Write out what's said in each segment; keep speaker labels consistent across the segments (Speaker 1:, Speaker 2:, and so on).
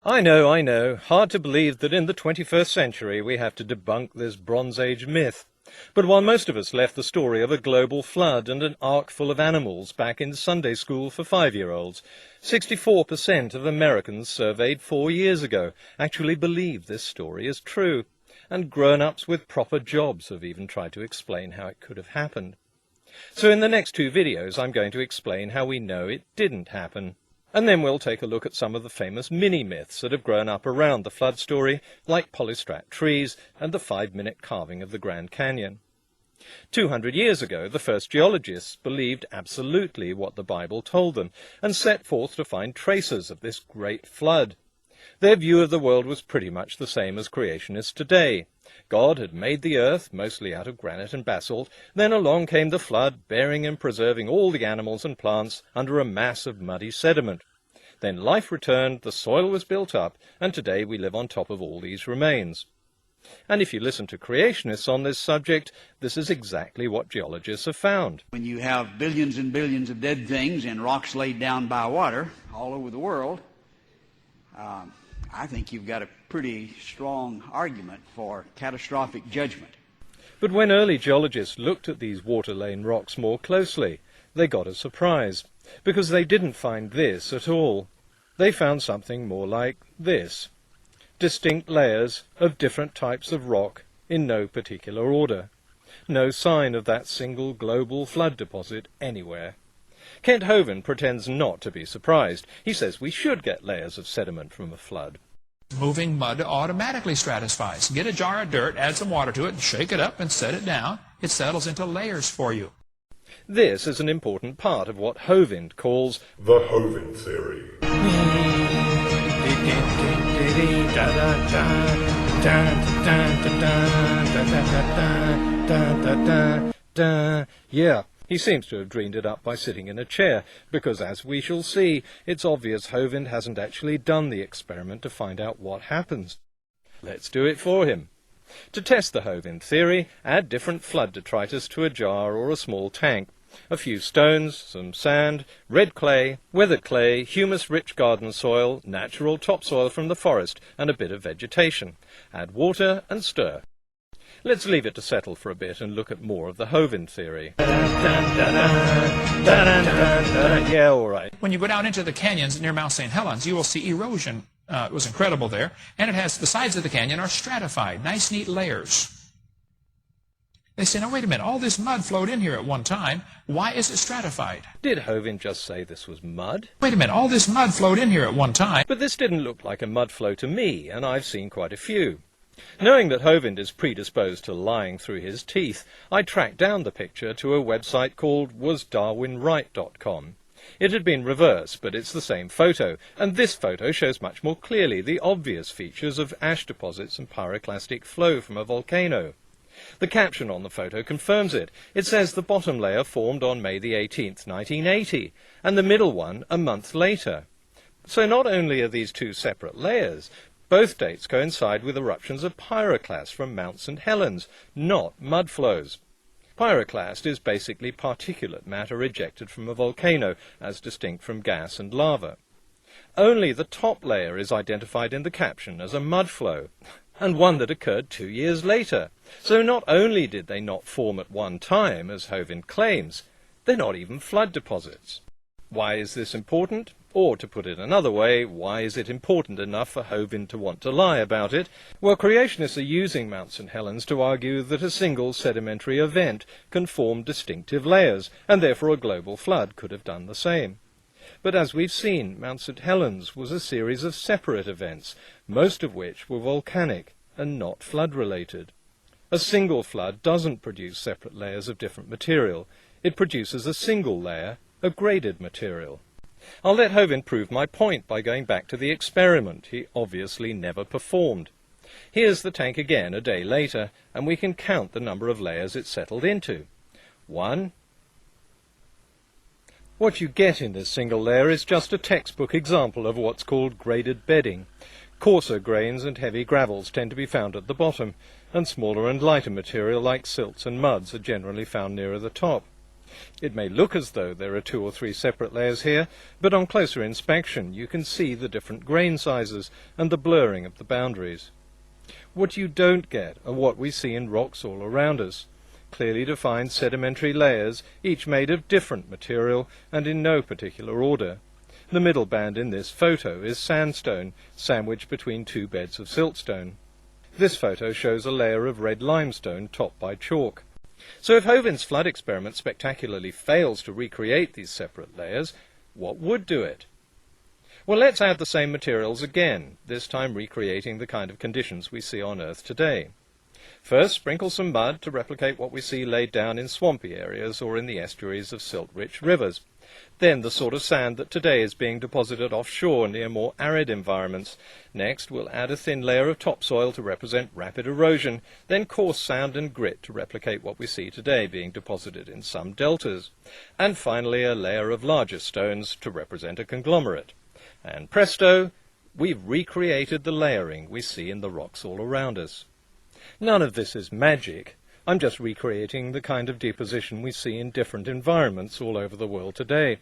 Speaker 1: I know. Hard to believe that in the 21st century we have to debunk this Bronze Age myth. But while most of us left the story of a global flood and an ark full of animals back in Sunday school for 5-year-olds, 64% of Americans surveyed 4 years ago actually believe this story is true. And grown-ups with proper jobs have even tried to explain how it could have happened. So in the next 2 videos I'm going to explain how we know it didn't happen. And then we'll take a look at some of the famous mini-myths that have grown up around the flood story, like polystrat trees and the 5-minute carving of the Grand Canyon. 200 years ago, the first geologists believed absolutely what the Bible told them, and set forth to find traces of this great flood. Their view of the world was pretty much the same as creationists today. God had made the earth, mostly out of granite and basalt, then along came the flood, bearing and preserving all the animals and plants under a mass of muddy sediment. Then life returned, the soil was built up, and today we live on top of all these remains. And if you listen to creationists on this subject, this is exactly what geologists have found.
Speaker 2: When you have billions and billions of dead things and rocks laid down by water all over the world, I think you've got a pretty strong argument for catastrophic judgment.
Speaker 1: But when early geologists looked at these water-lain rocks more closely, they got a surprise, because they didn't find this at all. They found something more like this: distinct layers of different types of rock in no particular order. No sign of that single global flood deposit anywhere. Kent Hovind pretends not to be surprised. He says we should get layers of sediment from a flood.
Speaker 3: Moving mud automatically stratifies. Get a jar of dirt, add some water to it, shake it up and set it down. It settles into layers for you.
Speaker 1: This is an important part of what Hovind calls
Speaker 4: the Hovind theory.
Speaker 1: Yeah, he seems to have dreamed it up by sitting in a chair, because as we shall see, it's obvious Hovind hasn't actually done the experiment to find out what happens. Let's do it for him. To test the Hovind theory, add different flood detritus to a jar or a small tank. A few stones, some sand, red clay, weathered clay, humus-rich garden soil, natural topsoil from the forest, and a bit of vegetation. Add water and stir. Let's leave it to settle for a bit and look at more of the Hovind theory. Yeah, all right.
Speaker 3: When you go down into the canyons near Mount St. Helens, you will see erosion. It was incredible there. And it has, the sides of the canyon are stratified, nice, neat layers. They say, now wait a minute, all this mud flowed in here at one time. Why is it stratified?
Speaker 1: Did Hovind just say this was mud?
Speaker 3: Wait a minute, all this mud flowed in here at one time.
Speaker 1: But this didn't look like a mud flow to me, and I've seen quite a few. Knowing that Hovind is predisposed to lying through his teeth, I tracked down the picture to a website called wasdarwinright.com. It had been reversed, but it's the same photo, and this photo shows much more clearly the obvious features of ash deposits and pyroclastic flow from a volcano. The caption on the photo confirms it. It says the bottom layer formed on May the 18th, 1980, and the middle one a month later. So not only are these two separate layers, both dates coincide with eruptions of pyroclast from Mount St. Helens, not mud flows. Pyroclast is basically particulate matter ejected from a volcano, as distinct from gas and lava. Only the top layer is identified in the caption as a mud flow, and one that occurred 2 years later. So not only did they not form at one time, as Hovind claims, they're not even flood deposits. Why is this important? Or, to put it another way, why is it important enough for Hovind to want to lie about it? Well, creationists are using Mount St. Helens to argue that a single sedimentary event can form distinctive layers, and therefore a global flood could have done the same. But as we've seen, Mount St. Helens was a series of separate events, most of which were volcanic and not flood-related. A single flood doesn't produce separate layers of different material. It produces a single layer of graded material. I'll let Hovind prove my point by going back to the experiment he obviously never performed. Here's the tank again a day later, and we can count the number of layers it settled into. 1. What you get in this single layer is just a textbook example of what's called graded bedding. Coarser grains and heavy gravels tend to be found at the bottom, and smaller and lighter material like silts and muds are generally found nearer the top. It may look as though there are 2 or 3 separate layers here, but on closer inspection you can see the different grain sizes and the blurring of the boundaries. What you don't get are what we see in rocks all around us. Clearly defined sedimentary layers, each made of different material and in no particular order. The middle band in this photo is sandstone, sandwiched between 2 beds of siltstone. This photo shows a layer of red limestone topped by chalk. So if Hovind's flood experiment spectacularly fails to recreate these separate layers, what would do it? Well, let's add the same materials again, this time recreating the kind of conditions we see on Earth today. First, sprinkle some mud to replicate what we see laid down in swampy areas or in the estuaries of silt-rich rivers. Then the sort of sand that today is being deposited offshore near more arid environments. Next, we'll add a thin layer of topsoil to represent rapid erosion, then coarse sand and grit to replicate what we see today being deposited in some deltas. And finally, a layer of larger stones to represent a conglomerate. And presto, we've recreated the layering we see in the rocks all around us. None of this is magic. I'm just recreating the kind of deposition we see in different environments all over the world today.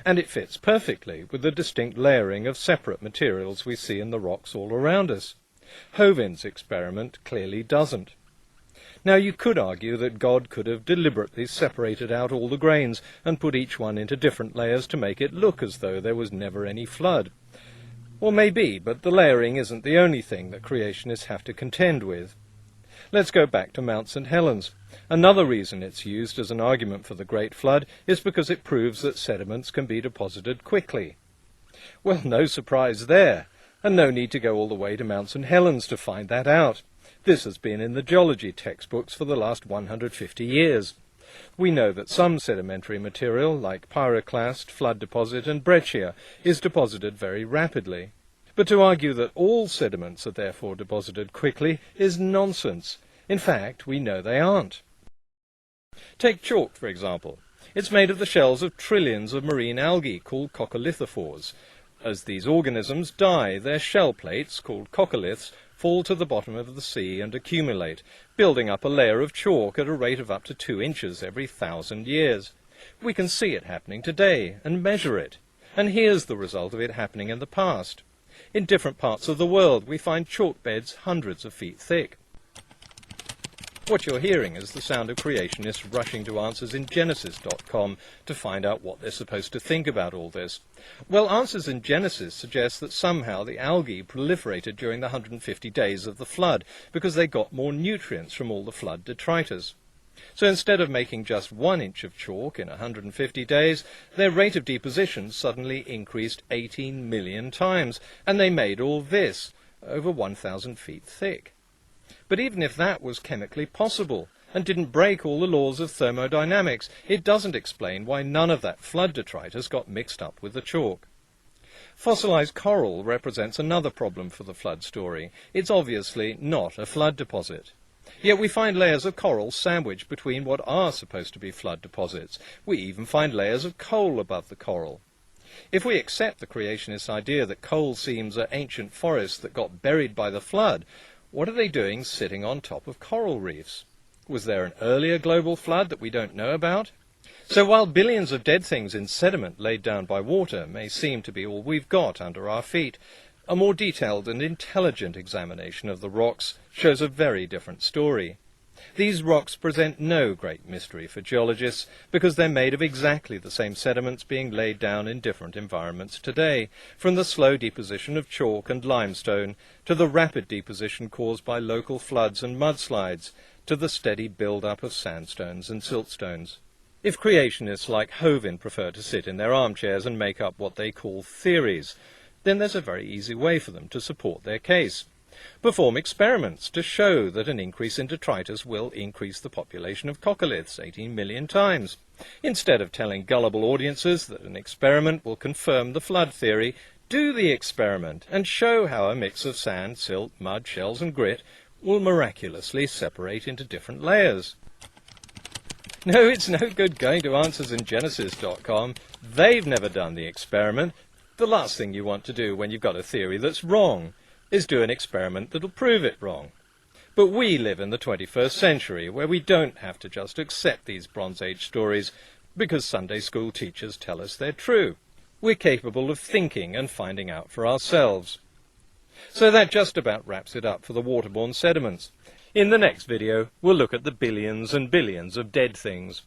Speaker 1: And it fits perfectly with the distinct layering of separate materials we see in the rocks all around us. Hovind's experiment clearly doesn't. Now you could argue that God could have deliberately separated out all the grains and put each one into different layers to make it look as though there was never any flood. Well, maybe, but the layering isn't the only thing that creationists have to contend with. Let's go back to Mount St. Helens. Another reason it's used as an argument for the Great Flood is because it proves that sediments can be deposited quickly. Well, no surprise there, and no need to go all the way to Mount St. Helens to find that out. This has been in the geology textbooks for the last 150 years. We know that some sedimentary material, like pyroclast, flood deposit and breccia, is deposited very rapidly. But to argue that all sediments are therefore deposited quickly is nonsense. In fact, we know they aren't. Take chalk, for example. It's made of the shells of trillions of marine algae called coccolithophores. As these organisms die, their shell plates, called coccoliths, fall to the bottom of the sea and accumulate, building up a layer of chalk at a rate of up to 2 inches every 1,000 years. We can see it happening today and measure it. And here's the result of it happening in the past. In different parts of the world, we find chalk beds hundreds of feet thick. What you're hearing is the sound of creationists rushing to answers in Genesis.com to find out what they're supposed to think about all this. Well, answers in Genesis suggest that somehow the algae proliferated during the 150 days of the flood because they got more nutrients from all the flood detritus. So instead of making just 1 inch of chalk in 150 days, their rate of deposition suddenly increased 18 million times, and they made all this, over 1,000 feet thick. But even if that was chemically possible, and didn't break all the laws of thermodynamics, it doesn't explain why none of that flood detritus got mixed up with the chalk. Fossilized coral represents another problem for the flood story. It's obviously not a flood deposit. Yet we find layers of coral sandwiched between what are supposed to be flood deposits. We even find layers of coal above the coral. If we accept the creationist idea that coal seams are ancient forests that got buried by the flood, what are they doing sitting on top of coral reefs? Was there an earlier global flood that we don't know about? So while billions of dead things in sediment laid down by water may seem to be all we've got under our feet, a more detailed and intelligent examination of the rocks shows a very different story. These rocks present no great mystery for geologists because they're made of exactly the same sediments being laid down in different environments today, from the slow deposition of chalk and limestone to the rapid deposition caused by local floods and mudslides, to the steady build-up of sandstones and siltstones. If creationists like Hovind prefer to sit in their armchairs and make up what they call theories, then there's a very easy way for them to support their case. Perform experiments to show that an increase in detritus will increase the population of coccoliths 18 million times. Instead of telling gullible audiences that an experiment will confirm the flood theory, do the experiment and show how a mix of sand, silt, mud, shells and grit will miraculously separate into different layers. No, it's no good going to answersingenesis.com. They've never done the experiment. The last thing you want to do when you've got a theory that's wrong is do an experiment that'll prove it wrong. But we live in the 21st century where we don't have to just accept these Bronze Age stories. because Sunday school teachers tell us they're true. We're capable of thinking and finding out for ourselves. So that just about wraps it up for the waterborne sediments. In the next video, we'll look at the billions and billions of dead things.